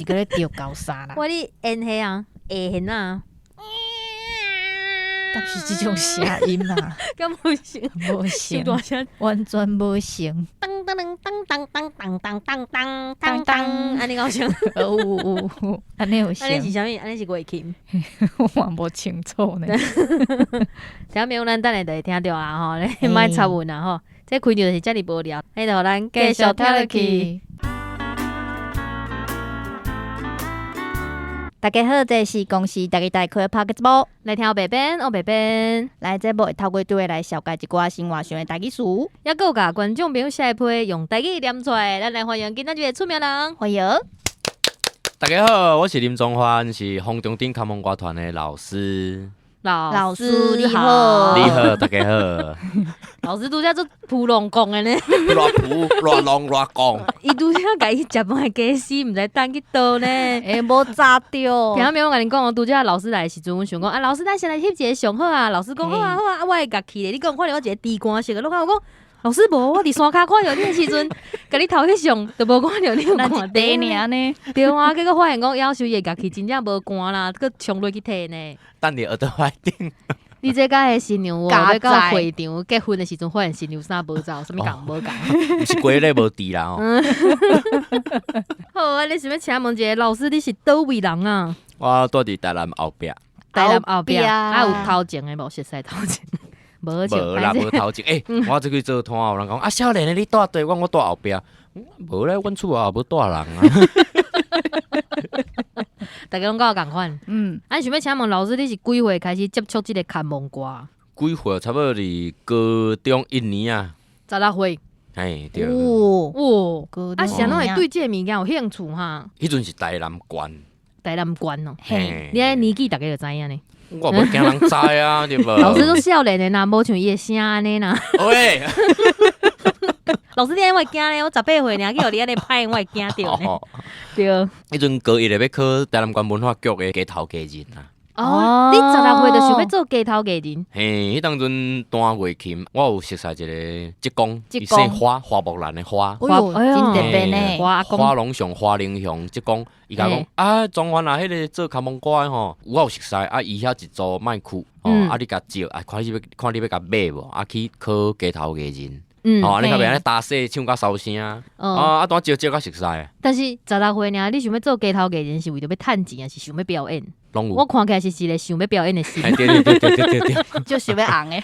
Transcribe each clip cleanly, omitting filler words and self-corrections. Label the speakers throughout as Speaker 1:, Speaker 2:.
Speaker 1: 是个咧钓高沙啦。
Speaker 2: 我你演迄啊，会现啊，
Speaker 1: 但是这种声音啦，
Speaker 2: 咁不行，
Speaker 1: 无
Speaker 2: 是
Speaker 1: 成，
Speaker 2: 大声，
Speaker 1: 完全无成。
Speaker 2: 当当当当当当当当当当当当，安尼搞像，
Speaker 1: 安尼有
Speaker 2: 安尼是
Speaker 1: 成，
Speaker 2: 啥物？安尼是月琴。
Speaker 1: 我无清楚呢。
Speaker 2: 听明咱等下就会听到啦吼，你莫插阮啦吼。这开着就是遮尔无聊，迄就咱继续听落去。。
Speaker 1: 大家好，这是公司大家大开的 p o c k e t 播，
Speaker 2: 来听白边，白边，
Speaker 1: 来这部会透过对话来小解一寡生活上的大意词。
Speaker 2: 也有甲观众朋友写批用台语念出来，咱来欢迎今仔日的出名人。
Speaker 1: 欢迎，
Speaker 3: 大家好，我是林宗焕，是风中顶卡蒙歌团的老师。
Speaker 1: 老师你好
Speaker 3: 你好，大家好。
Speaker 2: 老师拄则做扑龙讲的呢，
Speaker 3: 乱扑乱弄乱讲，
Speaker 2: 伊拄则甲伊食饭的家私，毋知等去倒呢。
Speaker 1: 无炸着。
Speaker 2: 平常暝我甲恁讲，我拄则老师来的时阵，阮想讲啊，老师咱先来翕一个上好啊。老师讲好啊好啊，我会甲去咧。你讲看着我一个低光色的，我讲老师无，我伫山骹看着你的时阵，甲你头去上，都无看着你有
Speaker 1: 咱
Speaker 2: 看
Speaker 1: 一底尔呢？
Speaker 2: 对啊，结果发现讲夭寿伊会甲去真正无寒啦，佮冲落去摕呢。
Speaker 3: 等你耳朵坏顶。
Speaker 2: 你这甲迄新娘
Speaker 1: 假
Speaker 2: 要到
Speaker 1: 在
Speaker 2: 会场结婚的时阵，发现新娘衫无走，啥物共无共。
Speaker 3: 不是规日无滴啦哦。
Speaker 2: 好啊，你想要请问一下老师，你是倒位人啊？
Speaker 3: 我住伫台南后壁，
Speaker 2: 台南后壁
Speaker 1: 后壁
Speaker 2: 啊，有头前的无？熟悉头前，无像
Speaker 3: 无啦，无头前。我这去做摊，有人讲啊，少年的你住对，我住后壁。无咧，阮厝也无住人啊。
Speaker 2: 大家拢甲我共款。啊，想要请问老师，你是几岁开始接触这个看蒙歌？
Speaker 3: 几岁？差不多伫高中1年啊。
Speaker 2: 16岁。
Speaker 3: 嘿，对。
Speaker 2: 哦，
Speaker 1: 高
Speaker 2: 啊，是安怎会对这个物件有兴趣哈？
Speaker 3: 迄阵是台南县。
Speaker 2: 台南县哦，
Speaker 3: 嘿，
Speaker 2: 你迄年纪大家就知影呢。
Speaker 3: 我无惊人知啊，对无？
Speaker 2: 老师都少年的呐，无像伊的声安尼呐。
Speaker 3: 喂。
Speaker 2: 老师，你安会惊呢？我18岁呢，去互你安尼歹，我会惊着呢。对。
Speaker 3: 迄阵高一咧要考台南县文化局的街头艺人啊。
Speaker 2: 哦，你16岁就想要做街头艺人？
Speaker 3: 嘿，迄当阵弹乐琴，我有熟悉一个职工，
Speaker 1: 职工
Speaker 3: 伊姓花木兰的花。
Speaker 1: 哎呦，真特别呢。
Speaker 2: 花公
Speaker 3: 花龙上花玲乡职工，伊甲讲啊，中原啊，迄个做卡蒙歌的吼，我有熟悉啊，伊遐一组麦曲，啊，你甲招，啊，看你要甲买无，啊，去考街头艺人。哦，你较袂安尼打戏唱甲烧声啊，当招较熟悉。
Speaker 2: 但是16岁呢，你想要做街头艺人是为着要趁钱，还是想要表演？
Speaker 3: 拢有。
Speaker 2: 我看起来是一个想要表演的心。
Speaker 3: 对，
Speaker 1: 就想要红的。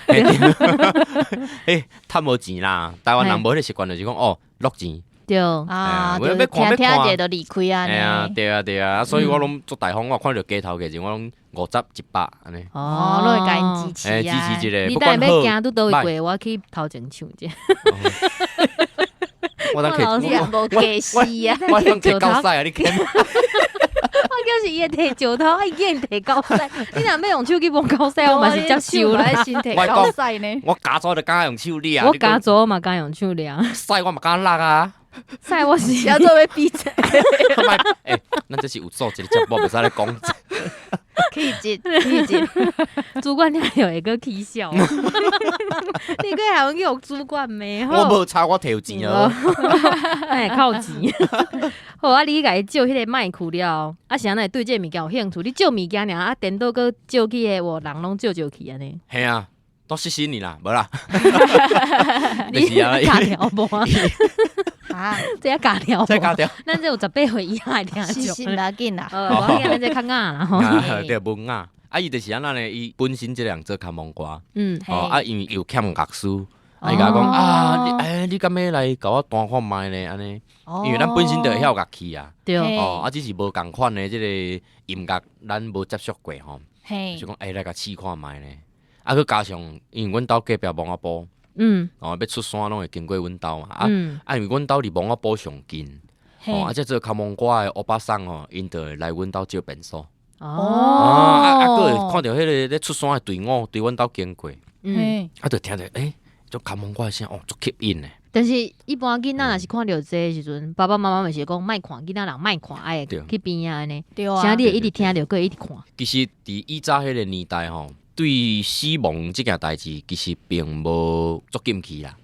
Speaker 3: 趁无钱啦，台湾人无迄个习惯，就是讲哦，落钱。
Speaker 2: 对
Speaker 1: 啊，就
Speaker 3: 我要看
Speaker 1: 听一就离开啊。
Speaker 3: 哎呀，对啊，所以我拢做台风，我看到街头艺人，我拢50、100安尼。
Speaker 1: 哦，拢会甲因支持啊。
Speaker 3: 支持一个，
Speaker 2: 你
Speaker 3: 不管好
Speaker 2: 等下要行拄倒位过，我去头前唱者。
Speaker 3: 我当摕，
Speaker 1: 你也无假死啊！
Speaker 3: 我当摕高赛啊！你看，
Speaker 2: 我就是伊摕石头，伊竟然摕高赛。你若要用手去摸高赛，我嘛是接受啦。
Speaker 1: 身体高赛呢？
Speaker 3: 我加做就敢用手捏啊！
Speaker 2: 我加做嘛敢用手抓，
Speaker 3: 赛我嘛敢落啊！
Speaker 2: 赛我是
Speaker 1: 要做要比赛。
Speaker 3: 咱这是有做一个节目，袂使咧讲。
Speaker 1: 可以接。
Speaker 2: 主管听有一个起笑，你个还要叫主管咩？
Speaker 3: 我无差，我摕有钱哦。
Speaker 2: 哎，靠钱。好啊，你甲伊借迄个麦克了，啊，是安尼对这物件有兴趣？你借物件尔，啊，电脑搁借去诶，我人拢借去安尼。
Speaker 3: 系啊，都试你啦，无啦。
Speaker 2: 你假条无啊？
Speaker 1: 啊，
Speaker 2: 这假条，
Speaker 3: 这假条。
Speaker 2: 咱这有18岁以下会听
Speaker 1: 是
Speaker 2: 少。
Speaker 1: 不要紧啦。
Speaker 2: 我见咱这较硬啦吼。
Speaker 3: 对，文雅。啊，伊就是安那呢，伊本身即个人做卡蒙歌，啊，因为又欠乐师，伊甲我讲啊，你敢要来甲我弹看卖呢？安尼，因为咱本身就会晓乐器啊，
Speaker 2: 对，
Speaker 3: 啊，只是无共款的即个音乐，咱无接触过吼，就讲来甲试看卖呢。啊，佮加上因为阮兜隔壁蒙阿埔，要出山拢会经过阮兜嘛，因为阮兜离蒙阿埔上近，啊，即做卡蒙歌的欧巴桑吼，因就会来阮兜借便所。佫会看到迄个咧出山的队伍对阮兜经过，就听着种卡蒙歌的声足吸引的。
Speaker 2: 但是一般囡仔若是看到这时阵，爸爸妈妈咪是讲莫看，囡仔人莫看，爱去边啊安尼。
Speaker 1: 对啊，
Speaker 2: 啥你会一直听着，佮一直看。
Speaker 3: 其实伫以早迄个年代吼，对死亡即件代志，其实并无足禁忌啦。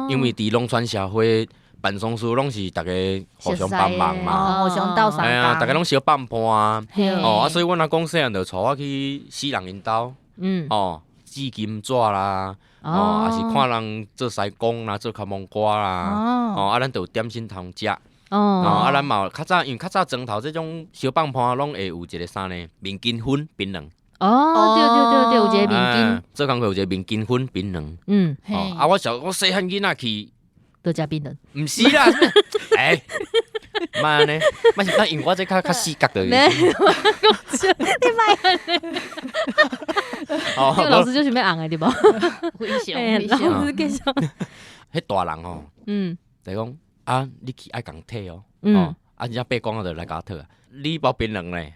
Speaker 3: 因为伫农村社会，办丧事拢是大家互相帮忙嘛，
Speaker 1: 互相斗相
Speaker 3: 哎呀，
Speaker 1: 共，
Speaker 3: 大家拢相帮伴啊，
Speaker 1: 嘿
Speaker 3: 所以阮阿公细汉就带我去死人因兜，制金纸啦，也是看人做西工啦，做烤芒瓜啦，咱就有点心通食。咱嘛有较早，因为较早庄头这种小放伴拢会有一个啥呢？面筋粉槟榔。
Speaker 2: 对，有一个面筋。
Speaker 3: 做工课有一个面筋粉槟榔。我细汉囡仔去，
Speaker 2: 都食槟榔。
Speaker 3: 毋是啦，妈呢？妈因为我这较死角的。你
Speaker 2: 这个老师就想要红的对无？
Speaker 1: 危险，
Speaker 2: 老师继续。
Speaker 3: 迄大人就讲你去爱共摕人家伯公就来甲我讨啊，你包槟榔咧，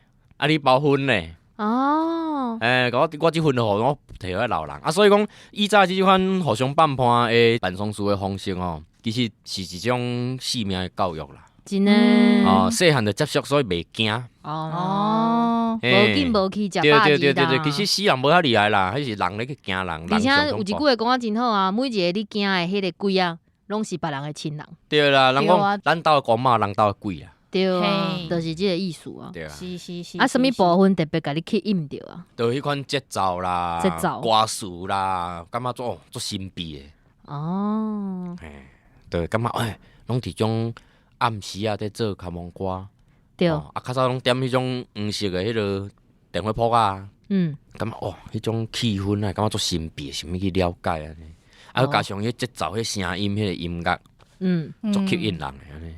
Speaker 3: 你包粉咧。我即份就互我摕互老人所以讲以早即款互相帮伴的办丧事的方式其实是一种生命的教育啦。
Speaker 2: 真诶。
Speaker 3: 细汉就接触，所以袂惊。
Speaker 2: 无紧无去食饱
Speaker 3: 对，其实死人无遐厉害啦，迄是人咧去惊人。
Speaker 2: 而且有一句话讲啊真好啊，每一个你惊的迄个鬼啊，拢是别人的亲人。
Speaker 3: 对啦，人讲咱兜的公妈，人兜的鬼啊。
Speaker 2: 对啊，就是这个意思啊。
Speaker 3: 对啊。
Speaker 1: 是。
Speaker 2: 什么部分特别甲你去引着啊？
Speaker 3: 就迄款节奏啦，歌词啦，感觉做神秘的。对，感觉拢伫种暗时啊，在做烤芒瓜。
Speaker 2: 对。
Speaker 3: 较早拢点迄种黄色的迄个电火铺啊。感觉迄种气氛啊，感觉做神秘，想要去了解啊。加上迄节奏、迄声音、迄个音乐，足吸引人的安尼。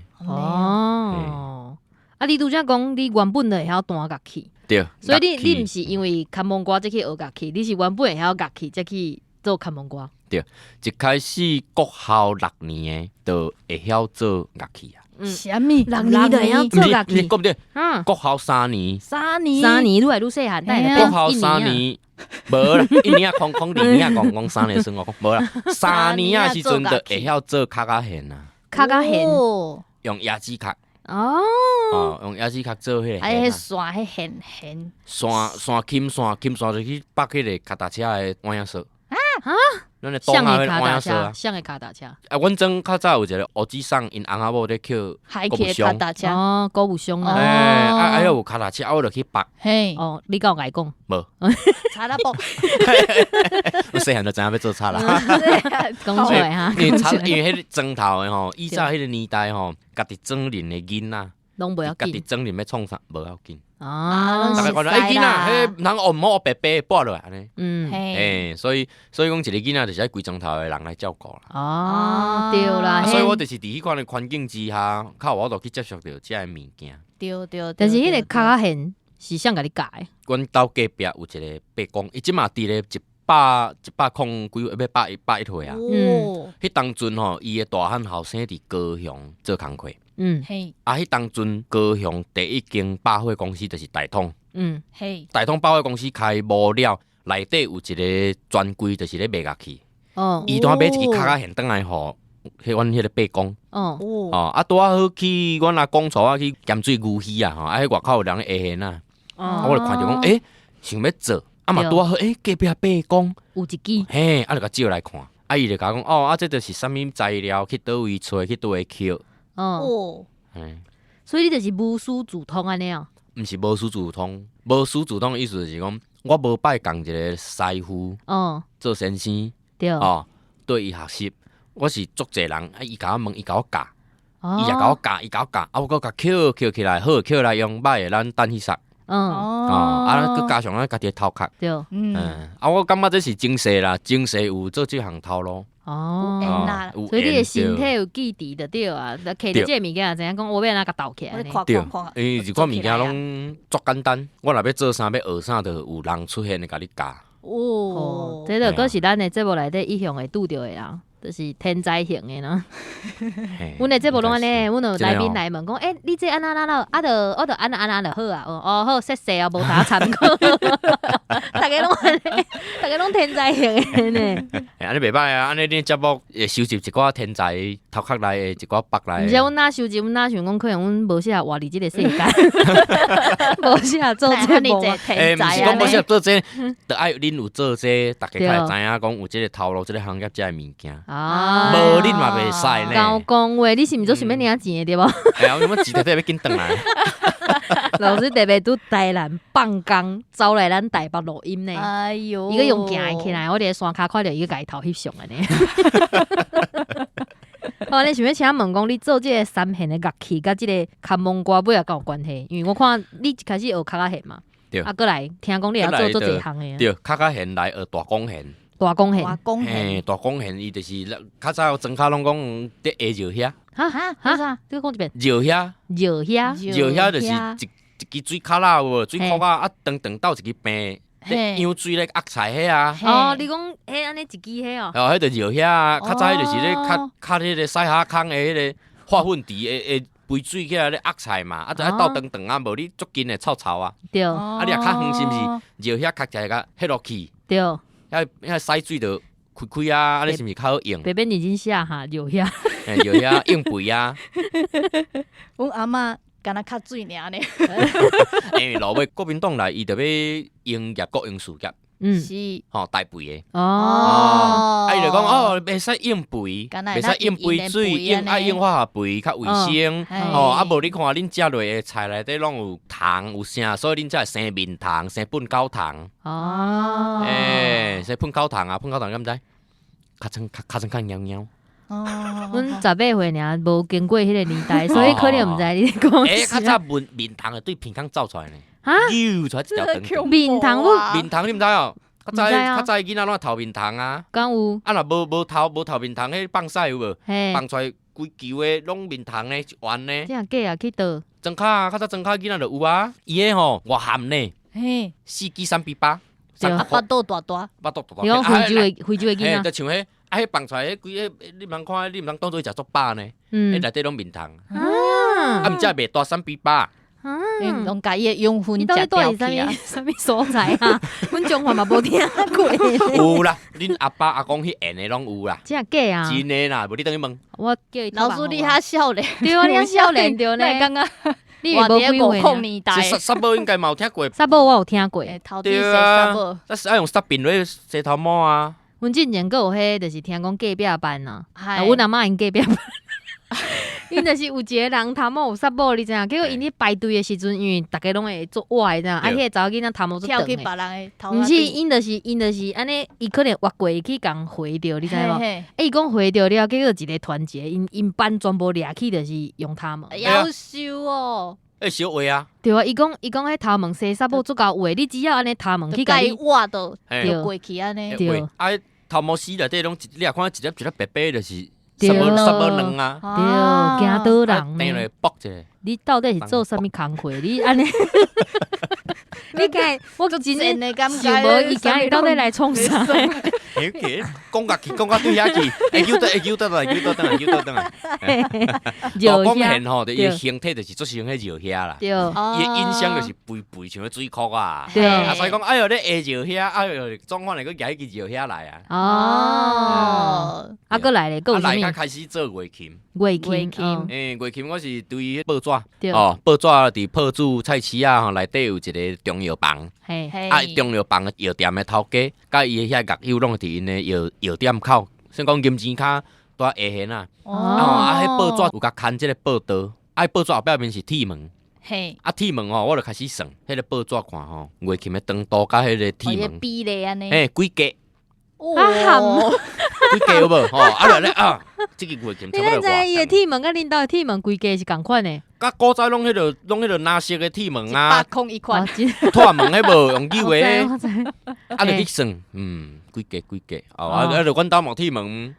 Speaker 2: 你拄则讲你原本就会晓弹乐器，
Speaker 3: 对，
Speaker 2: 所以你毋是因为砍芒瓜才去学乐器，你是原本会晓乐器才去做砍芒瓜。
Speaker 3: 对，一开始国校6年就会晓做乐器啊。
Speaker 1: 啥物？6年
Speaker 2: 就会晓做乐器？
Speaker 3: 国对，国校3年。
Speaker 1: 3年，
Speaker 2: 愈来愈细汉，
Speaker 3: 国校3年，无啦，1年空2年讲3年算我讲无啦，3年啊时阵就会晓做卡卡弦啊。
Speaker 2: 卡卡弦。
Speaker 3: 用椰子壳用椰子壳做迄个
Speaker 1: 弦线，迄弦
Speaker 3: 线琴线就去绑迄个脚踏车的弯仔绳咱的
Speaker 2: 像
Speaker 3: 的
Speaker 2: 卡踏车，
Speaker 3: 像
Speaker 2: 的卡踏车。
Speaker 3: 阮种较早有一个乌子桑，因翁仔某咧捡
Speaker 1: 海骑卡踏车，
Speaker 2: 鼓舞箱啊。
Speaker 3: 还有卡踏车，我就去绑。
Speaker 1: 嘿，
Speaker 2: 你敢有甲伊讲？
Speaker 3: 无。
Speaker 1: 查拉布。
Speaker 3: 我细汉就知影要做叉啦。
Speaker 2: 讲出来哈。
Speaker 3: 因为迄个庄头的以早迄个年代家己庄人的囡仔，
Speaker 2: 拢无要紧。
Speaker 3: 家己庄人要创啥无要紧。
Speaker 1: 大
Speaker 3: 概讲囡仔，迄人学唔学白白拨落来安尼。所以讲一个囡仔就是爱规庄头的人来照顾
Speaker 2: 啦。对啦。
Speaker 3: 所以我就是伫迄款的环境之下，靠我就去接触到这个物件。
Speaker 1: 对。
Speaker 2: 但是迄个卡卡弦是谁甲你教的？
Speaker 3: 阮兜隔壁有一个伯公，伊即嘛伫咧100几要101岁啊。迄当阵伊的大汉后生伫高雄做工课。迄当阵高雄第一间百货公司就是大通。大通百货公司开无了，内底有一个专柜，就是咧卖乐器。伊当买一支卡卡弦转来互阮迄个伯公。拄好去阮阿公厝去咸水牛鱼啊，迄外口有人咧下弦啊。我就看着讲，想要做，嘛拄好，隔壁伯公
Speaker 2: 有一支，
Speaker 3: 就甲招来看，伊就甲我讲，这就是啥物材料，去倒位找，去倒位捡。
Speaker 2: 所以你就是无师自通安尼啊？
Speaker 3: 毋是无师自通，无师自通的意思就是讲，我无拜共一个师傅，做先生，对伊学习。我是足侪人，伊甲我问，伊甲我教，伊也甲我教，我搁甲捡起来，好捡来用，歹的咱等去杀。佮加上咱家己的头壳。
Speaker 2: 对。
Speaker 3: 我感觉这是精细啦，精细有做这项头路。
Speaker 2: 所以你的身体有记忆就对啊，摕着这物件知影讲，我要哪甲斗起来。
Speaker 3: 对，因为一款物件拢足简单，我若要做啥要学啥，就有人出现来甲你教。
Speaker 2: 这个阁是咱的节目内底一向会拄着的啦。就是天灾型的啦，阮的节目拢安尼，阮有来宾来问讲，你这安那了，我就安那就好啊，好，谢谢啊，无大家参考。大家拢安尼，大家拢天才型的呢。
Speaker 3: 安尼袂歹啊，安尼恁节目会收集一寡天才头壳内的一寡北来的。
Speaker 2: 毋是阮哪收集，阮哪想讲，可能阮无适合活伫即个世界，无适合做这目啊。
Speaker 3: 毋是讲无适合做这，着爱恁有做这，大家才会知影讲有即个头路，即个行业这物件。
Speaker 2: 啊，
Speaker 3: 无恁嘛袂使呢。
Speaker 2: 交讲话，你是毋是做想要领钱的对无？
Speaker 3: 哎呀，我们钱特别要紧转来。
Speaker 2: 老师特别拄台南放工，走来咱台北录音呢。
Speaker 1: 哎呦，
Speaker 2: 伊个用行起来，我伫山骹看到伊个家己头翕相的呢。好，你想要请问讲，你做即个三弦的乐器，甲即个看蒙歌尾也敢有关系？因为我看你一开始学卡卡弦嘛，啊，过来听讲你也做一项的。
Speaker 3: 对，卡卡弦来学大弓弦。
Speaker 2: 大弓弦，
Speaker 3: 大弓弦伊就是较早庄脚拢讲伫下绕遐。
Speaker 2: 哈，这个讲一遍。
Speaker 3: 绕遐，就是一支水卡啦，有无？水库啊，长到一支病，舀水咧压菜迄啊。
Speaker 2: 哦，你讲迄安尼一支迄哦。
Speaker 3: 哦，迄就绕遐啊，较早迄就是咧较迄个西下坑的迄个化粪池的肥水起来咧压菜嘛，啊，就爱倒长啊，无你足紧的臭臭啊。
Speaker 2: 对。
Speaker 3: 啊，你若较远是毋是？绕遐较一个迄落去。
Speaker 2: 对。
Speaker 3: 遐洗水就开啊，啊，你是毋是较好用？
Speaker 2: 白变认真写哈，绕遐。
Speaker 3: 绕遐用肥啊。
Speaker 1: 阮阿嬷敢若较水尔呢。
Speaker 3: 因为落尾国民党来，伊着要营业国营事业。
Speaker 1: 是。
Speaker 3: 吼，大肥的。
Speaker 1: 哦。
Speaker 3: 啊，伊就讲哦，袂使用肥，袂使用肥水，爱用化学肥较卫生。哦，啊无你看恁食落的菜内底拢有糖有啥，所以恁才会生面糖、生粉胶糖。
Speaker 2: 哦。
Speaker 3: 生粉胶糖啊，粉胶糖敢知？较较喵喵。
Speaker 2: 阮18岁尔，无经过迄个年代，所以可能毋知你讲。
Speaker 3: 较早面糖对鼻孔走出来呢。哈？揪出来一条长。
Speaker 2: 面糖
Speaker 3: 面糖你毋知哦？较早囡仔拢头面糖啊。
Speaker 2: 敢有？
Speaker 3: 啊若无头面糖，迄放屎有无？放出来规球的拢面糖呢，一丸呢。
Speaker 2: 这样假啊？去倒？
Speaker 3: 庄脚啊，较早庄脚囡仔就有啊。伊个吼外含呢。
Speaker 1: 嘿。
Speaker 3: 4支3比8。
Speaker 1: 巴肚大大。
Speaker 3: 巴肚大大。
Speaker 2: 你讲非洲的囡仔。
Speaker 3: 就像迄。啊！迄放出来，迄规个你通看，你毋通当做食足饱呢。迄内底拢面糖。啊，毋则袂大3比8。
Speaker 1: 拢家己用粉食掉去啊。
Speaker 2: 啥物所在啊？阮中华嘛无听过。
Speaker 3: 有啦，恁阿爸阿公迄演的拢有啦。
Speaker 2: 真假啊？
Speaker 3: 真的啦，无你等于问。
Speaker 2: 我叫伊
Speaker 1: 老师你遐少年。
Speaker 2: 对啊，你遐少年对呢。
Speaker 1: 刚刚
Speaker 2: 你无几岁
Speaker 1: 年代。
Speaker 3: 沙宝应该嘛有听过。
Speaker 2: 沙宝我有听过。
Speaker 3: 对啊，但是爱用沙饼来洗头毛啊。
Speaker 2: 阮之前阁有迄，就是听讲隔壁班呐，阮阿嬷因隔壁班，因就是有一个人头毛有煞某，你知影？结果因咧排队的时阵，因为大家拢会做歪，这样，啊，迄个查某囡仔头毛做长
Speaker 1: 的，
Speaker 2: 毋是，因就是安尼，伊可能越过去共回着，你知无？伊讲回着了，结果一个团结，因班全部掠去，就是用头毛。
Speaker 1: 夭寿哦！
Speaker 3: 小话啊！
Speaker 2: 对啊，伊讲迄头毛洗煞某足够话，你只要安尼头毛去甲你
Speaker 1: 挖到，就过去安尼。
Speaker 3: 对。头毛丝内底拢，你若看一粒白白，就是沙无卵啊。
Speaker 2: 对，惊倒人。
Speaker 3: 等落剥者。
Speaker 2: 你到底是做啥物工课？你安尼，你讲我真的想无伊今日到底来创啥？
Speaker 3: 讲甲去，讲甲对遐去，会揪倒来。大弓弦吼，伊形体就是做像迄绕遐啦。对，伊音箱就是肥像水库啊。对，啊，所以讲，哎哟，你下绕遐，哎哟，总反来个举起绕遐来啊。
Speaker 2: 哦，啊，过来咧，过啥物？
Speaker 3: 来较开始做乐琴。
Speaker 2: 乐琴，
Speaker 3: 乐琴我是对报纸。哦，报纸伫破主菜市啊，吼内底有一个中药房，啊，中药房药店的头家，甲伊遐乐友拢伫因的药店口，先讲金钱卡带下弦啊，迄报纸有甲刊即个报道，报纸后壁面是铁门，铁门吼，我就开始算，迄个报纸看吼，乐琴的长度甲迄个铁门，
Speaker 1: 比例安尼，
Speaker 3: 几格？
Speaker 2: 含。
Speaker 3: 几格有无？吼，啊咧啊，即个乐琴差不多。
Speaker 2: 你知伊的铁门甲恁兜的铁门规格是共款的？
Speaker 3: 甲古早拢迄个蓝色的铁门啊
Speaker 1: ，101款，
Speaker 3: 拖门迄无用旧的，啊，就去算，几格，哦，啊，就阮兜毛铁门，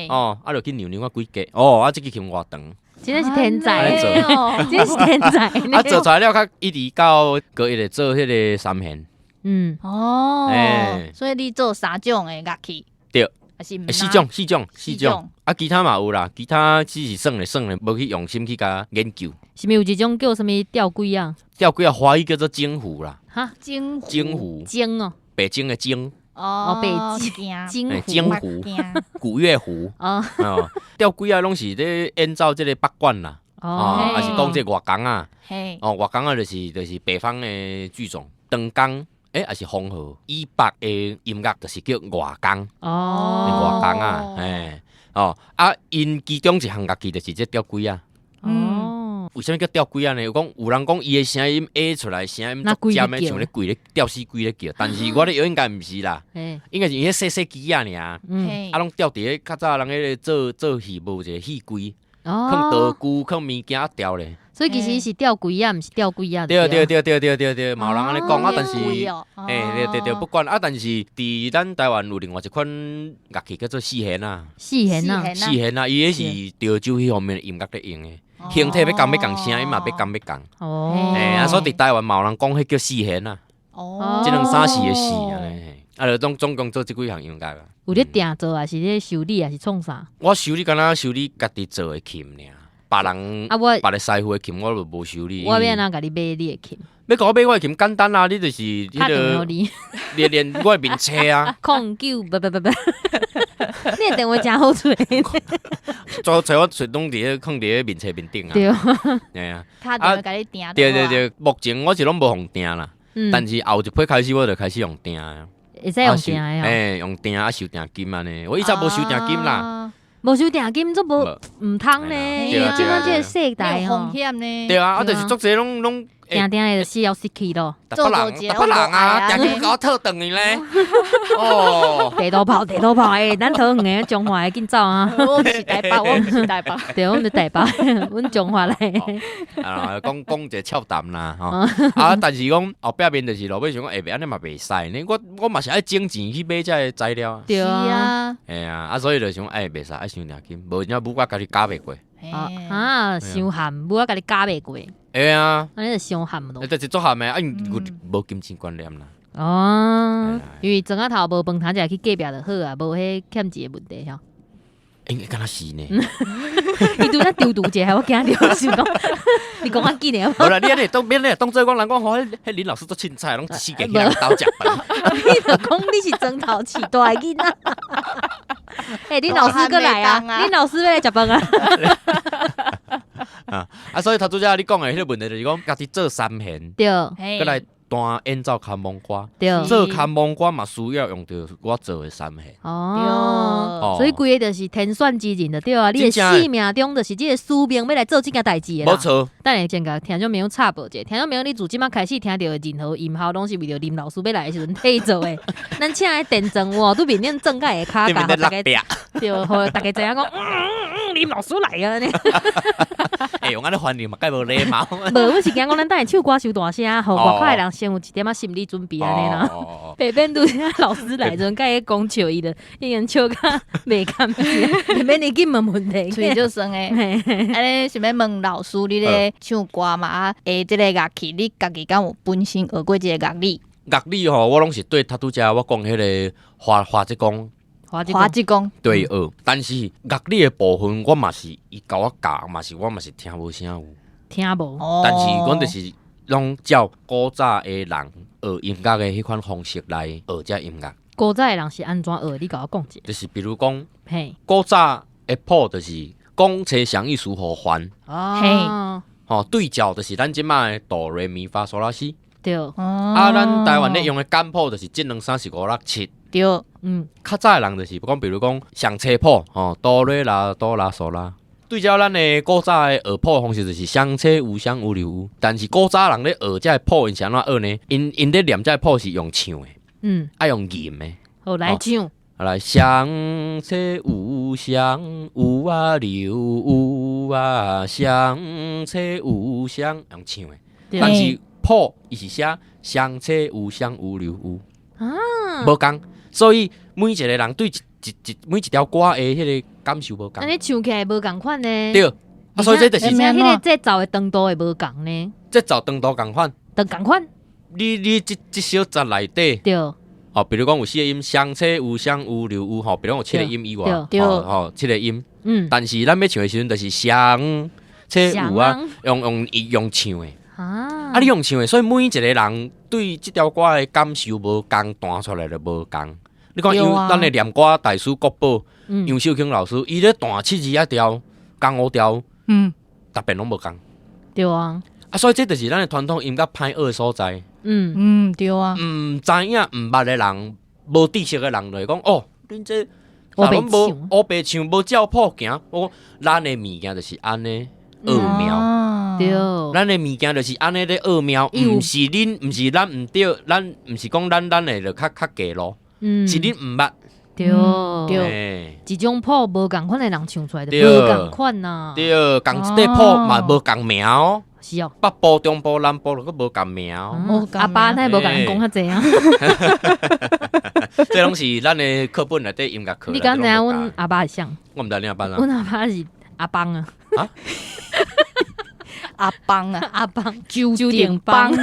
Speaker 3: 哦，啊，就去量看几格，哦，啊，即个琴偌长，
Speaker 2: 真的是天才，真是天才。
Speaker 3: 啊，做出来了，较一直到个一直做迄个三弦，
Speaker 1: 所以你做三种的乐器。
Speaker 3: 对，四种，啊，其他嘛有啦，其他只是算咧，无去用心去甲研究。
Speaker 2: 是毋是有一种叫什么吊龟啊？
Speaker 3: 吊龟啊，华语叫做京湖啦。
Speaker 2: 哈，
Speaker 3: 京湖，
Speaker 2: 京哦，
Speaker 3: 北京的京。
Speaker 2: 北京
Speaker 3: 湖，古月湖。吊龟啊，拢是咧演奏这个北管啦。还是讲这乐工啊。乐工啊，就是北方的剧种，长江。还是风河以北的音乐，就是叫外工。外工啊，因其中一项乐器就是这吊龟啊。为什么叫吊龟啊呢？有人讲伊的声音下出来，声音足尖的，像咧龟咧吊死龟咧叫。但是我咧应该毋是啦，应该是伊细机啊尔。拢吊伫咧较早人迄个做戏无一个戏龟，放道具、放物件吊咧。
Speaker 2: 所以其实是吊龟啊，毋是吊龟啊。对，
Speaker 3: 嘛有人安尼讲啊，但是对，不管啊，但是伫咱台湾有另外一款乐器叫做四弦啊。四弦啊，伊迄是潮州迄方面的音乐咧用的，形体要共声音嘛要共。所以伫台湾嘛有人讲迄叫四弦啊。即两三四的四啊，就总共做即几项音乐啊。
Speaker 2: 有咧定做啊，是咧修理啊，是创啥？
Speaker 3: 我修理敢若修理家己做的琴尔。别人别个师傅的琴，我就无修理。
Speaker 2: 我要哪甲你买你的琴？
Speaker 3: 要甲我买我的琴简单啊，你就是迄个练我的面册啊。
Speaker 2: 09不，你的电话真好找。
Speaker 3: 找我找拢伫放伫咧面册面顶啊。
Speaker 2: 对。
Speaker 3: 对啊。
Speaker 1: 他就甲你订。
Speaker 3: 对，目前我是拢无用订啦，但是后一批开始我就开始用订啊。
Speaker 2: 会使用订的。
Speaker 3: 用订啊，收订金安尼。我以前无收订金啦。
Speaker 2: 无收定金都唔通呢，因为即摆即个世代吼，
Speaker 1: 对
Speaker 3: 啊，就是足侪拢
Speaker 2: 定的死要失去咯。
Speaker 3: 别人啊，定去甲我讨顿去咧。
Speaker 2: 地图炮咱讨远的中华的紧走啊！
Speaker 1: 我毋是台北，
Speaker 2: 对，我们是台北，阮中华来。
Speaker 3: 讲一个俏谈啦，但是讲后壁面就是落尾想讲，下边安尼嘛袂使呢。我嘛是爱种钱去买这材料。
Speaker 2: 对啊。
Speaker 3: 所以就想袂使爱收定金，无人母我家己加袂过。
Speaker 2: 伤寒，母我家己加袂过。
Speaker 3: 安
Speaker 2: 尼就伤寒咯。
Speaker 3: 就是做寒的，无金钱观念啦。
Speaker 2: 因为庄仔头无饭通食去隔壁就好啊，无迄欠钱的问题吼。
Speaker 3: 应该敢若是呢。
Speaker 2: 伊拄则丢者，害我惊着，想讲你讲较紧的。
Speaker 3: 无啦，你安尼当做讲人讲吼，迄林老师做凊彩，拢饲给人斗食饭。
Speaker 2: 你就讲你是庄头饲大的囡仔。林老师过来啊！林老师要来食饭
Speaker 3: 啊！所以头拄则你讲的迄个问题就是讲，家己做三弦，
Speaker 2: 对，
Speaker 3: 过来弹演奏看蒙歌，
Speaker 2: 对，
Speaker 3: 做看蒙歌嘛需要用到我做的三弦。
Speaker 2: 所以规个就是天选之人的对啊！你的生命中就是这个使命要来做这件代志的啦。
Speaker 3: 没错。
Speaker 2: 等下先甲听众朋友插播者，听众朋友你自即马开始听到的任何音效，拢是为着林老师要来的时阵替做的。咱请的电钻哇，都面顶正解的卡架，大家对，互大家知影讲，林老师来啊！
Speaker 3: 用安尼欢迎嘛，介无礼貌。
Speaker 2: 无，我是惊讲咱等下唱歌收大声，互外口的人先有一点仔心理准备安尼啦。北边拄则老师来阵，甲伊讲笑伊的，已经笑甲袂甘心，免你紧问问题，
Speaker 1: 所以就算诶，安尼想要问老师，你咧唱歌嘛？即个乐器，你家己敢有本身学过即个乐理？
Speaker 3: 乐理吼，我拢是对拄则我讲迄个花之功。
Speaker 1: 花之功
Speaker 3: 对学，但是乐理的部分我嘛是伊甲我教，我嘛是听无啥有。
Speaker 2: 听无，
Speaker 3: 但是阮就是拢照古早的人学音乐的迄款方式来学这音乐。
Speaker 2: 古早的人是安怎学？你甲我讲者。
Speaker 3: 就是比如讲，古早的谱就是讲车相意属和还。对角就是咱即卖的哆来咪发嗦拉西。
Speaker 2: 对。
Speaker 3: 咱台湾咧用的简谱就是1、2、3、4、5、6、7。
Speaker 2: 对。
Speaker 3: 较早的人就是讲，比如讲上车谱，哆来啦哆啦嗦啦。对照咱的古早的学谱方式就是相车有相有流有，但是古早人咧学这谱因是安怎学呢？因咧念这谱是用唱的，爱用吟的。
Speaker 2: 好来唱。
Speaker 3: 来相车有相有啊流有啊，相车有相用唱的。但是谱伊是写相车有相有流有无共，所以每一个人对每一条歌的迄个感受无共。
Speaker 2: 安尼唱起来无共款呢？
Speaker 3: 对，所以这就是
Speaker 2: 迄个节奏的长度会无共呢？
Speaker 3: 节奏长度共款，
Speaker 2: 共款。
Speaker 3: 你这小节内底，
Speaker 2: 对，
Speaker 3: 吼，比如讲有4个音，相车有相有流有吼，比如讲有7个音以外，吼7个音。但是咱要唱的时阵，就是相车有啊，用唱的。你用唱的，所以每一个人对这条歌的感受无共，弹出来就无共。你看，因为咱的念歌大师国宝杨秀卿老师，伊咧弹7字1调、共5调，逐遍拢无共。
Speaker 2: 对啊。
Speaker 3: 所以这就是咱的传统音乐歹学的所在。
Speaker 1: 对啊。
Speaker 3: 知影毋捌的人，无知识的人就会讲哦，恁这乌白唱，无照谱行。咱的物件就是安尼奥妙。
Speaker 2: 对。
Speaker 3: 咱的物件就是安尼咧奥妙，毋是咱毋对，咱毋是讲咱的就较假咯，是恁毋捌。
Speaker 2: 对，一种谱无共款的人唱出来就无共款呐。
Speaker 3: 对，共一块谱嘛无共名哦。
Speaker 2: 是哦，
Speaker 3: 北部、中部、南部都无共名哦。
Speaker 2: 阿爸那无共人讲较济啊。
Speaker 3: 这拢是咱的课本内底音乐课。
Speaker 2: 你敢知影阮阿爸是啥？
Speaker 3: 我毋知你阿爸啊。
Speaker 2: 阮阿爸是阿邦啊。
Speaker 1: 阿邦啊，
Speaker 2: 阿邦，
Speaker 1: 九点邦。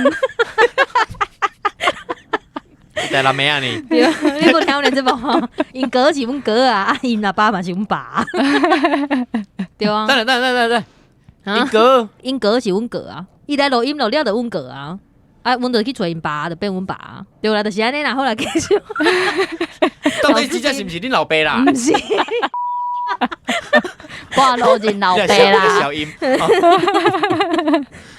Speaker 3: 在南美啊你？
Speaker 2: 对，你无听阮这无？因哥是阮哥啊，因阿爸嘛是阮爸。对啊。
Speaker 3: 等。
Speaker 2: 因哥是阮哥啊，伊来录音录了就阮哥啊，阮就去找因爸，就变阮爸啊。对啦，就是安尼啦，好啦，继续。
Speaker 3: 到底真正是毋是恁老爸啦？
Speaker 2: 毋是，
Speaker 1: 挂路人老爸啦。
Speaker 3: 小音。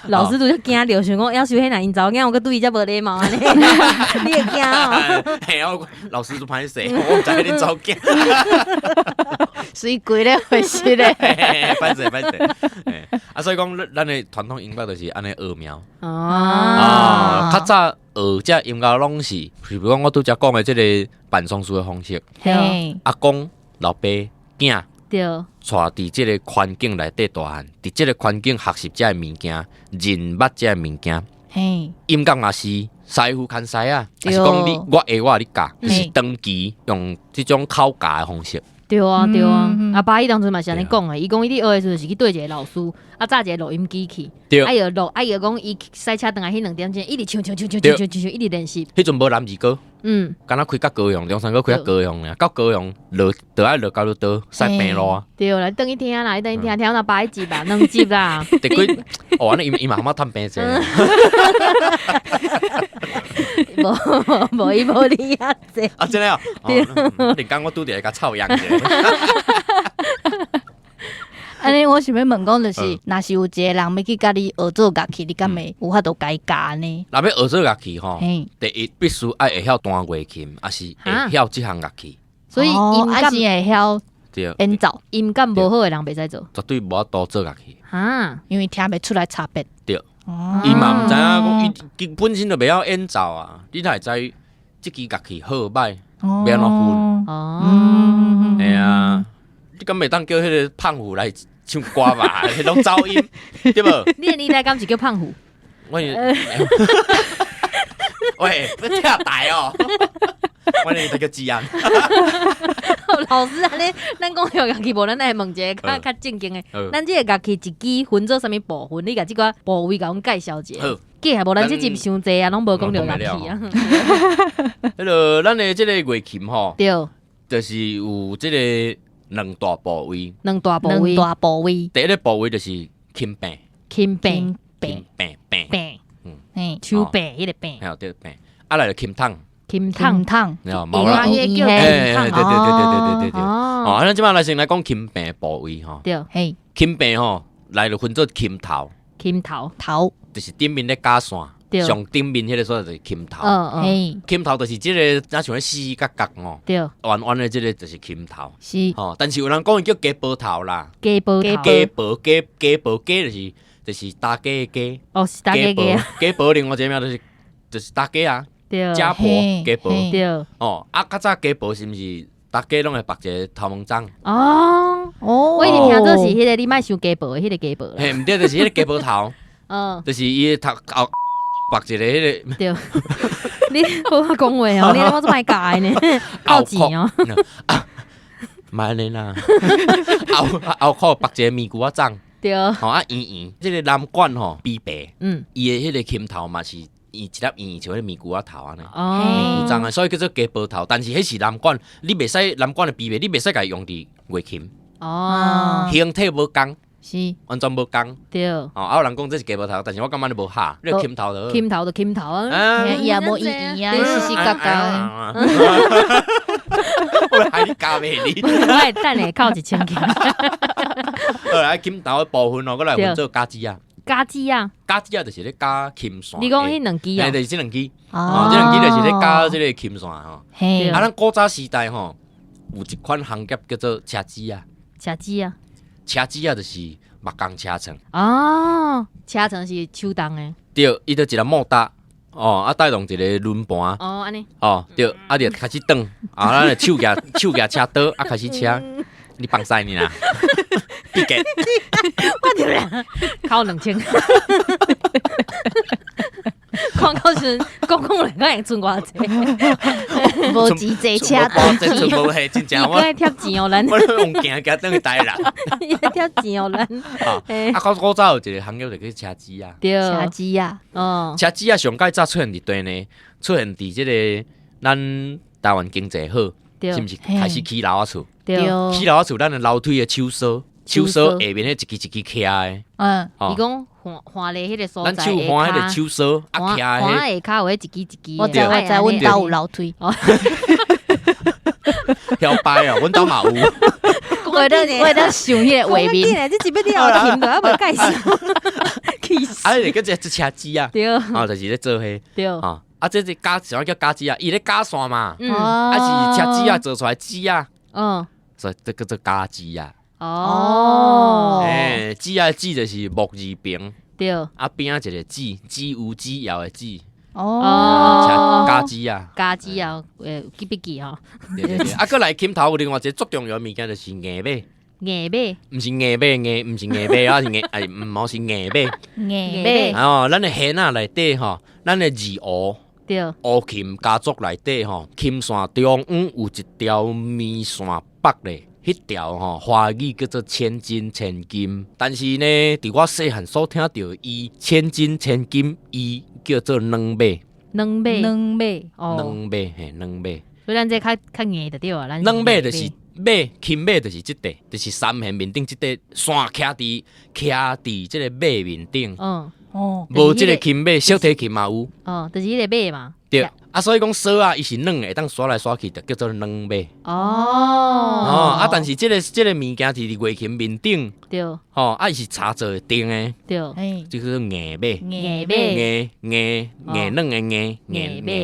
Speaker 2: 老师都就惊着，想讲要收迄那因查某囝，我个对伊才无礼貌安尼，你会惊哦？
Speaker 3: 嘿，老师都歹势，我毋知恁查某囝。
Speaker 1: 水鬼咧回事咧。
Speaker 3: 歹势。所以讲，咱的传统音乐就是安尼学苗。较早学这音乐拢是，比如讲我拄则讲的这个办丧事的方式，阿公、老爸、囝。
Speaker 2: 对，
Speaker 3: 带伫即个环境内底大汉，伫即个环境学习遮个物件，认捌遮个物件。音乐嘛是师傅牵师啊，还是讲你我下我你教，就是长期用即种考教的方式。
Speaker 2: 对啊，阿爸伊当初嘛是安尼讲的，伊讲伊伫学的时阵是去对一个老师，炸一个录音机器，伊就录，伊就讲伊赛车等下迄2点钟，一直唱，一直练习。
Speaker 3: 迄阵无男儿歌，敢若开到高雄，中山阁开到高雄俩，到高雄落爱落到倒赛平路啊。
Speaker 2: 对啦，等伊听啦，等伊听那8一集吧，2集啦。
Speaker 3: 得几安尼伊嘛好趁平者。
Speaker 2: 无伊无你遐济。
Speaker 3: 真诶哦。你讲我拄着甲臭样者。
Speaker 1: 安尼我想要问讲，就是若是有一个人要去甲你学做乐器，你敢会有法度甲伊教呢？
Speaker 3: 若要学做乐器吼，第一必须爱会晓弹乐琴，还是会晓即项乐器。
Speaker 2: 所以音感
Speaker 1: 是会晓演奏，
Speaker 2: 音感无好的人袂使做，
Speaker 3: 绝对无法度做乐器。
Speaker 1: 因为听袂出来差别。
Speaker 3: 对，伊嘛毋知影讲，伊本身就袂晓演奏啊，你哪会知即支乐器好歹，要安怎分？哎呀，你敢袂当叫迄个胖虎来唱歌吧？迄种噪音，对无？
Speaker 2: 你的年代敢是叫胖虎？
Speaker 3: 喂，你跳台哦！我年代叫治安。
Speaker 2: 老师安尼，咱讲乐器无，咱来问一个较正经的。咱这个乐器一支分做啥物部分？你甲即个部位甲阮介绍一下。计还无咱这集伤济啊，拢无讲着乐器啊。
Speaker 3: 迄落咱的即个乐琴吼，
Speaker 2: 对，
Speaker 3: 就是有即个2大部位。
Speaker 2: 2大部位。
Speaker 3: 第一个部位就是琴柄，
Speaker 2: 手柄迄个柄，
Speaker 3: 还有这个柄，来就琴筒。
Speaker 2: 琴筒，
Speaker 3: 冇啦，
Speaker 2: 对。
Speaker 3: 哦，咱即摆来先来讲琴柄部位吼。
Speaker 2: 对，
Speaker 3: 琴柄吼，来就分做琴头，就是顶面咧架线，上顶面迄个所在就是琴头。琴头就是即个，咱像四角角哦，弯弯的即个就是琴头。
Speaker 1: 是，
Speaker 3: 但是有人讲伊叫鸡脖头啦，
Speaker 2: 鸡脖
Speaker 3: 就是打鸡的鸡。
Speaker 2: 哦，是打鸡鸡。
Speaker 3: 鸡脖另外一个名就是打鸡啊。家婆鸡婆较早鸡婆是毋是大家拢会绑一个头毛章？
Speaker 2: 我一直听做是迄个你莫想鸡婆的迄个鸡婆。
Speaker 3: 嘿，毋对，就是迄个鸡婆头。就是伊头后绑一个迄个。对，
Speaker 2: 你好好讲话哦，你我做歹教呢，好钱哦。
Speaker 3: 莫安尼啦，后靠绑一个咪骨仔章。
Speaker 2: 对。
Speaker 3: 圆圆，即个南管吼比白，伊的迄个琴头嘛是。一粒圆像迄米糊仔头安尼，米
Speaker 2: 哦
Speaker 3: 糊状啊，所以叫做鸡煲头。但是迄是南管，你袂使南管的比味，你袂使甲伊用伫月琴，
Speaker 2: 哦，
Speaker 3: 形体无共，
Speaker 1: 是
Speaker 3: 完全无共。
Speaker 2: 对，
Speaker 3: 哦，啊有人讲这是鸡煲头，但是我感觉你无合，你琴头就好。
Speaker 2: 鉗头就鉗头啊，
Speaker 3: 啊
Speaker 1: 伊也无意义啊，死死角角的。
Speaker 3: 我来害你加袂你。
Speaker 2: 我会等下靠1000件，
Speaker 3: 来琴头的部分哦，我来分做加枝啊。
Speaker 2: 加枝啊，
Speaker 3: 加枝啊，就是咧加琴线。
Speaker 2: 你讲迄两支啊
Speaker 3: 哎，？就是这两支。
Speaker 1: 哦
Speaker 3: 哦，这两支就是咧加这个琴线吼。
Speaker 1: 嘿
Speaker 3: 啊，咱古早时代吼，有一款行业叫做车枝啊。
Speaker 2: 车枝啊，
Speaker 3: 车枝啊，就是木工车床。
Speaker 2: 哦，车床是手动的，
Speaker 3: 对，伊就一个木搭。哦，啊，带动一个轮盘。
Speaker 2: 哦，安尼，
Speaker 3: 哦，对，啊，就开始转。啊，咱的手举车刀，啊，开始车。你放屎你啦！闭结。
Speaker 2: 我着啦，靠2000，看到时讲来讲会剩偌济，
Speaker 1: 无钱坐车登
Speaker 3: 这
Speaker 1: 记，
Speaker 3: 无系真
Speaker 2: 伊
Speaker 3: 正我。
Speaker 2: 该贴钱哦，咱
Speaker 3: 我用行行等去带啦。
Speaker 2: 伊该贴钱哦，咱
Speaker 3: 啊，古早有一个行业就叫车枝啊。
Speaker 2: 对，
Speaker 1: 车机啊，
Speaker 2: 哦，
Speaker 3: 车枝啊，上盖早出现伫地呢，出现伫即个咱台湾经济好，
Speaker 2: 对
Speaker 3: 是毋是开始起楼仔厝？
Speaker 2: 对，
Speaker 3: 起楼仔厝，咱的楼梯的手梢，手梢下面迄一支一支徛的。
Speaker 1: 嗯，
Speaker 2: 伊讲换咧迄个所在，
Speaker 3: 咱手换迄个手梢啊徛
Speaker 2: 换
Speaker 3: 的
Speaker 2: 下骹有迄一支一支，
Speaker 1: 我知，阮兜有楼梯，
Speaker 3: 摇摆哦，阮兜嘛有。
Speaker 1: 为了想迄个画面，
Speaker 2: 这几笔你要听的，要无介绍，气死，
Speaker 3: 啊，迄个叫做车枝啊，
Speaker 2: 对
Speaker 3: 啊，就是咧做迄
Speaker 2: 对，
Speaker 3: 啊，啊，这是加啥叫加枝啊？伊咧加线嘛，
Speaker 2: 嗯
Speaker 3: 啊是车枝啊做出来枝啊，
Speaker 2: 嗯，
Speaker 3: 所以这叫做加枝啊。
Speaker 2: 哦，
Speaker 3: 诶，枝啊枝就是木字边，
Speaker 2: 对，
Speaker 3: 啊边啊一个枝，枝有枝摇的枝，
Speaker 1: 哦，
Speaker 3: 加枝啊。
Speaker 2: 加枝啊，记笔记吼，
Speaker 3: 对对对，啊，搁来琴头有另外一个最重要的物件就是硬尾，
Speaker 2: 硬尾，
Speaker 3: 毋是硬尾硬，毋是硬尾啊，是硬哎，毋好是硬尾。
Speaker 1: 硬尾，
Speaker 3: 哦，咱的弦啊内底吼，咱的二胡。
Speaker 2: 对，
Speaker 3: 乌琴家族内底吼，琴线中央有一条咪线北咧，迄条吼华语叫做千金千金。但是呢，伫我细汉所听到伊千金千金，伊叫做两尾，
Speaker 2: 两尾，
Speaker 1: 两尾，
Speaker 2: 哦，
Speaker 3: 两尾嘿，两尾，
Speaker 2: 所以咱这较硬就对啊，咱
Speaker 3: 两尾就是尾，琴尾就是即块，就是三弦面顶即块线徛伫即个尾面顶，
Speaker 2: 嗯，
Speaker 1: 哦，
Speaker 3: 无即个琴尾，小提琴嘛有。
Speaker 2: 哦，就是迄个尾嘛，
Speaker 3: 对，啊，所以讲锁啊，伊是软的，会当刷来刷去，就叫做软尾。
Speaker 2: 哦，
Speaker 3: 啊，但是即个物件是伫月琴面顶，
Speaker 2: 对
Speaker 3: 伊是茶做的钉的，
Speaker 2: 对，
Speaker 1: 嘿，
Speaker 3: 即叫做硬尾，
Speaker 2: 硬
Speaker 1: 尾，
Speaker 2: 尾，
Speaker 3: 硬软的硬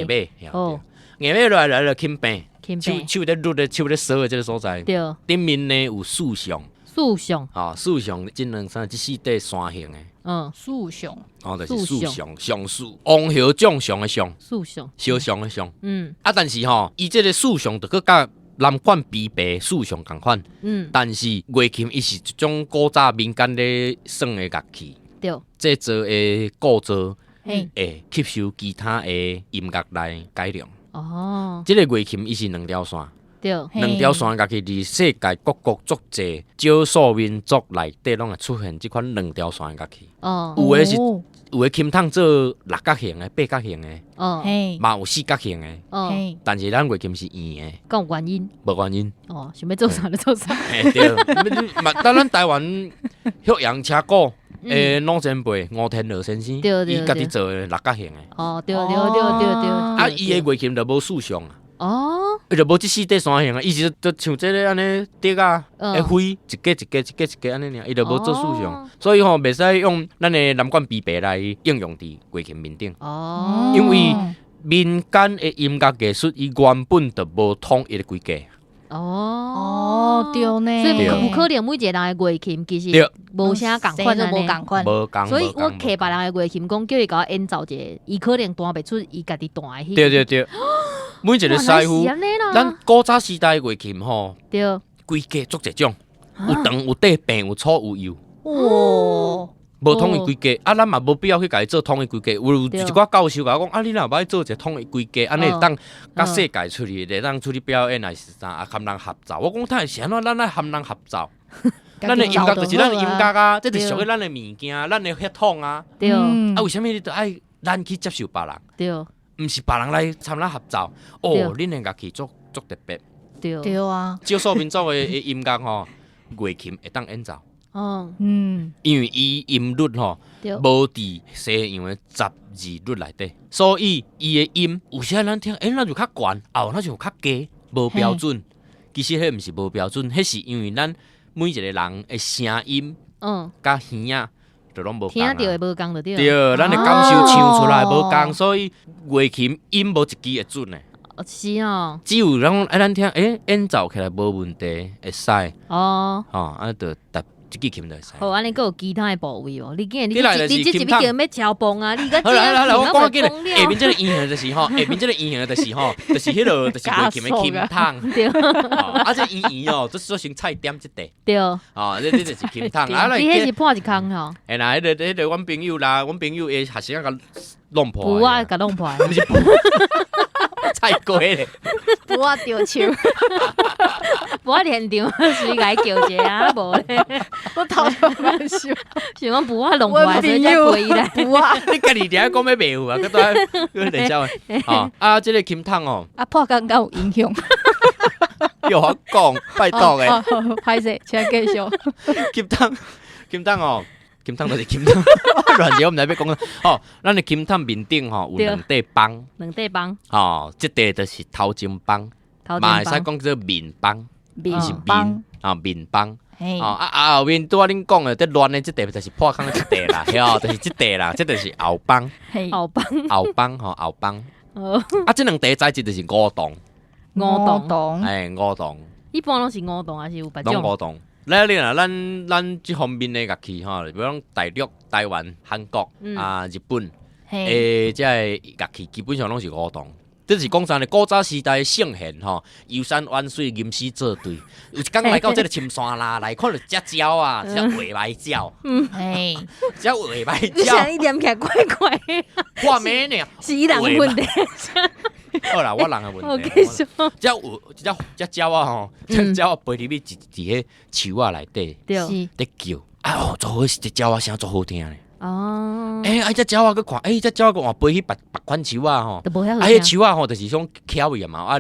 Speaker 3: 尾，
Speaker 2: 哦，
Speaker 3: 硬尾来了琴柄，
Speaker 2: 轻便，
Speaker 3: 手咧捋咧手咧锁的即个所在，
Speaker 2: 对，
Speaker 3: 顶面呢有四象，
Speaker 2: 竖上，
Speaker 3: 四象即两三即四块山形的，
Speaker 2: 嗯，
Speaker 1: 树熊，
Speaker 3: 就是四象象数，王侯将相的象，
Speaker 2: 竖上，
Speaker 3: 小象的象，
Speaker 2: 嗯
Speaker 3: 啊，但是伊即个四象就佮甲南管比白四象共款。
Speaker 2: 嗯，
Speaker 3: 但是月琴伊是一种古早民间咧耍的乐器，
Speaker 2: 对，
Speaker 3: 制作的构造
Speaker 1: 嘿，
Speaker 3: 会吸收其他的音乐来改良。
Speaker 2: 哦，
Speaker 3: 即、个月琴伊是两条线，
Speaker 2: 对，
Speaker 1: 嘿
Speaker 3: 两条线乐器伫世界各国足济少数民族内底拢会出现即款两条线的乐器。
Speaker 2: 哦，
Speaker 3: 有的是有的琴通做六角形的、八角形的，
Speaker 2: 哦，
Speaker 1: 嘿，
Speaker 3: 嘛有四角形的，
Speaker 2: 哦，
Speaker 1: 嘿，
Speaker 3: 但是咱月琴是圆的，
Speaker 2: 讲原因，
Speaker 3: 无原因。
Speaker 2: 哦，想要做啥就做啥，
Speaker 3: 嘿对，嘛，咱台湾旭阳车鼓。老前辈吴天乐先生，
Speaker 2: 对
Speaker 3: 伊家己做的六角形的，
Speaker 2: 哦，对对对对对，
Speaker 3: 啊，伊的月琴就无四象啊，
Speaker 2: 哦，
Speaker 3: 伊就无即四块山形啊，伊是就像这个安尼笛啊，会飞一格一格一格一格安尼尔，伊就无做四象，所以吼袂使用咱的南管琵琶来应用伫月琴面顶，
Speaker 2: 哦，
Speaker 3: 因为民间的音乐艺术伊原本就无统一的规格，
Speaker 2: 哦，
Speaker 1: 对呢，
Speaker 2: 所以有可能每一个人的月琴其实
Speaker 3: 对
Speaker 2: 无啥共款
Speaker 1: 就
Speaker 2: 安尼。
Speaker 1: 无共款，
Speaker 3: 无共。
Speaker 2: 所以我
Speaker 3: 无共
Speaker 2: 摕别人的月琴，讲叫伊甲我演奏一个，伊可能弹袂出伊家己弹的迄。
Speaker 3: 对对对，每一个师傅，咱
Speaker 2: 咱
Speaker 3: 古早时代的月琴吼，
Speaker 2: 对，
Speaker 3: 规格足一种，有长有短，平有粗有幼。
Speaker 1: 哇，
Speaker 3: 无统一规格，啊，咱嘛无必要去家己做统一规格。有一寡教授甲我讲，啊，你若要做一个统一规格，安尼会当甲世界出去，会当出去表演还是啥，啊，含人合奏。我讲，他是安怎？咱来含人合奏。咱的音乐就是咱的音乐啊，这是属于咱的物件，咱的血统啊。
Speaker 2: 对，
Speaker 3: 啊，为什么你都爱咱去接受别人，
Speaker 2: 对
Speaker 3: 毋是别人来参咱合奏。哦，恁的乐器足特别。
Speaker 2: 对
Speaker 1: 啊，
Speaker 3: 少数民族的音乐吼，乐琴会当演奏。
Speaker 2: 哦，
Speaker 3: 因为伊音律吼无伫西洋的12律内底，所以伊的音有时咱听，那就较悬，那就较低，无标准。其实迄毋是无标准，迄是因为咱每一个人的声音，甲耳仔就拢无共。
Speaker 2: 听到的无共就对。
Speaker 3: 对，咱的感受唱出来无共，所以乐琴音无一支会准的。
Speaker 2: 是哦。
Speaker 3: 只有咱听，演奏起来无问题，会使。就一支琴就会使。
Speaker 2: 好，安尼佫有其他的部位哦。你今日你
Speaker 3: 这
Speaker 2: 这一边叫咩敲棒啊？你个
Speaker 3: 好来，我讲紧
Speaker 2: 讲
Speaker 3: 下面这个音响就是吼，就是迄落就是乐琴的琴筒。
Speaker 2: 对。
Speaker 3: 这圆哦，这做成菜点一块。
Speaker 2: 对。
Speaker 3: 这就是琴筒。
Speaker 2: 你迄是破一空吼。
Speaker 3: 啦，迄个阮朋友啦，阮朋友的学生甲弄破。
Speaker 2: 布啊，甲弄破。
Speaker 3: 不是布。菜龟咧。
Speaker 1: 布啊丢球。
Speaker 2: 布啊现场随来叫一下，无咧。
Speaker 1: 我头蛮笑，
Speaker 2: 想讲布啊弄破，所以才背伊来。
Speaker 1: 布啊，
Speaker 3: 你家己伫遐讲要卖有啊？佮在冷笑诶。这个琴筒哦。
Speaker 1: 破刚刚有影响。
Speaker 3: 有我讲，拜托诶。
Speaker 1: 歹势，请继续。
Speaker 3: 琴筒哦。琴筒就是琴筒，乱聊，我毋知要讲咱的琴筒面顶有两块帮，这块就是头前帮，嘛会使讲做面帮，是面面帮。后面拄仔恁讲的，乱的这块就是破空的这块啦，就是这块啦，这就是后帮，后帮。这两块在一就是五档，
Speaker 1: 五档，
Speaker 2: 一般拢是五档，还是有别种？
Speaker 3: 拢五档。咱这方面的乐器吼，比如讲大陆、台湾、韩国日本，这乐器基本上拢是五档。这是讲啥呢？古早时代的圣贤吼，游山玩水，吟诗作对。有一天来到这个深山啦，来看到只鸟啊，只画白鸟，只画白鸟。
Speaker 2: 你想一点起来怪怪的。
Speaker 3: 画咩呢？
Speaker 2: 是伊人问题。
Speaker 3: 好啦，我人的问题。
Speaker 2: 我跟你说，
Speaker 3: 只鸟啊吼，只鸟飞入去伫迄树仔内底，在叫。做伙是只鸟啊，声足好听咧。只鸟啊，佮看，只鸟啊，佮换飞去别款树啊吼。迄树啊吼，就是种巧位嘛，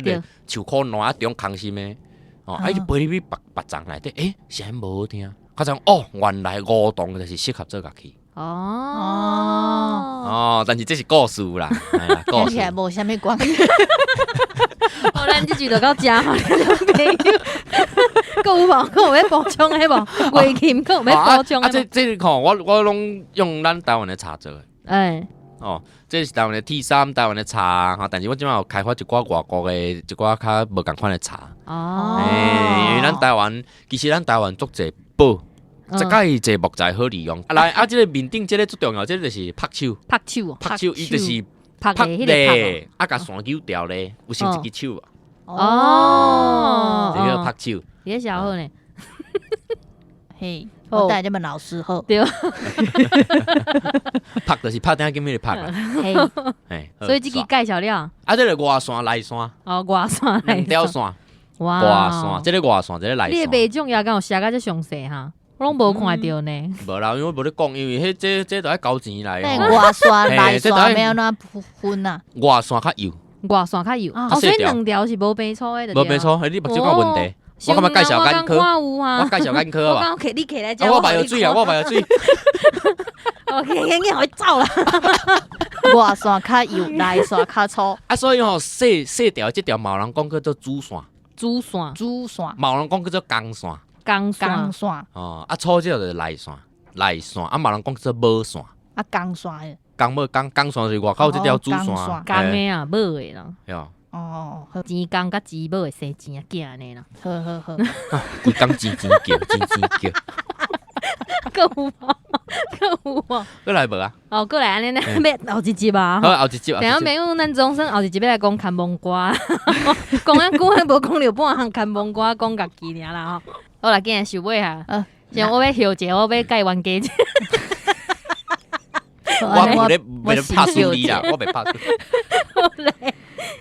Speaker 3: 树壳烂啊，中空心的。伊飞入去别丛内底，声无好听。较像原来五档就是适合做乐器。但是这是故事啦，
Speaker 1: 故事无啥物关系。
Speaker 2: 咱这句就到这嘛，朋友。佫有无？佫有要补充的无？乐琴佫有要补充的？
Speaker 3: 这吼，我拢用咱台湾的茶做的。这是台湾的 T3，台湾的茶哈，但是我即摆有开发一寡外国的一寡较无共款的茶。因为咱台湾其实咱台湾足侪宝。这个这木材好利用。来这个面顶这个最重要，这个就是拍手，伊就是拍咧，甲线揪掉咧，有成一支手。这个拍手，
Speaker 2: 也是好呢。
Speaker 1: 嘿，我带这么老师好。
Speaker 2: 对。
Speaker 3: 拍就是拍顶叫咩拍啊？
Speaker 2: 所以这个介绍了。
Speaker 3: 这个外线内线。
Speaker 2: 外线
Speaker 3: 两条线。
Speaker 2: 哇。
Speaker 3: 外线，这个外线，这个内线。
Speaker 2: 你的卖种也敢有写甲这详细哈？我拢无看到呢。
Speaker 3: 无啦，因为我无咧讲，因为这都要交钱来。
Speaker 1: 外线、内线要安怎分啊？
Speaker 3: 外线较油，
Speaker 2: 所以两条是无白粗的。
Speaker 3: 无白粗，你目睭有问题。我感觉介绍眼科，我介绍眼科吧。
Speaker 2: 你起来讲。
Speaker 3: 我排有水啊，我排有水。
Speaker 2: 我走啦。
Speaker 1: 外线较油，内线较粗。
Speaker 3: 所以吼细条这条毛人讲叫做主线。毛人讲叫做钢线。
Speaker 1: 钢线。
Speaker 3: 粗这就是内线，毛人讲叫做无线。
Speaker 1: 钢线。
Speaker 3: 钢线是外口这条主线。
Speaker 2: 钢的啊，无的啦。钱钢甲钱无的生钱囝安尼啦。
Speaker 1: 好。
Speaker 3: 规工钱叫。
Speaker 2: 够有无？
Speaker 3: 过来无啊？
Speaker 2: 过来安尼呢，要后一集吧。
Speaker 3: 好，后一集。
Speaker 2: 等下朋友，咱总算后一集要来讲看蒙瓜，讲啊久还无讲了半项看蒙瓜，讲家己尔啦吼。好啦，今日收尾哈。像我要休者，我要盖完家。
Speaker 3: 我袂拍输你啦，我袂拍输。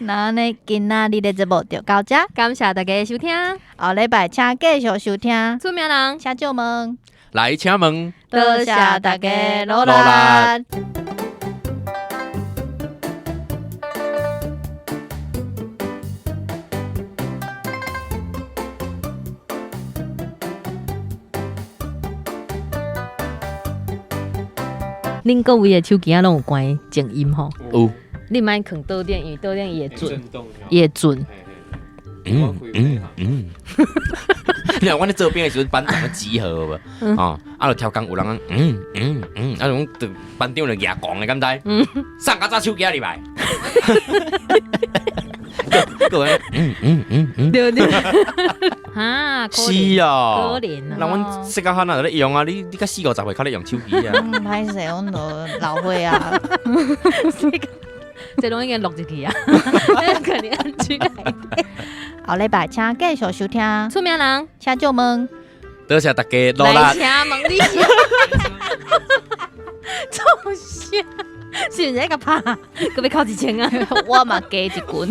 Speaker 1: 那呢，今仔日的节目就到这，
Speaker 2: 感谢大家的收听。
Speaker 1: 后礼拜请继续收听。
Speaker 2: 出名人，
Speaker 1: 请借问，
Speaker 3: 来请问，
Speaker 1: 多谢大家努力。
Speaker 2: 恁各位的手机啊，拢有关静音吼。
Speaker 3: 有。
Speaker 2: 你莫放倒电，因为倒电也准，也准。
Speaker 3: 你看，阮咧做兵的时阵，班长咧集合无？就超工有人种班长就牙讲的，敢知？送较早手机入来。各位，
Speaker 2: 对对。哈，
Speaker 3: 是哦，
Speaker 2: 可怜啊！
Speaker 3: 那阮细个汉仔就咧用啊，你甲40-50岁较咧用手机啊？
Speaker 1: 歹势，阮都老岁啊。
Speaker 2: 这拢已经录进去啊，肯定安全来。
Speaker 1: 后礼拜请继续收听
Speaker 2: 出名人
Speaker 1: 请就问，
Speaker 3: 多谢大家努力。
Speaker 2: 来请问你，臭笑，是毋是在个拍？搁要考1千啊？
Speaker 1: 我嘛加一棍。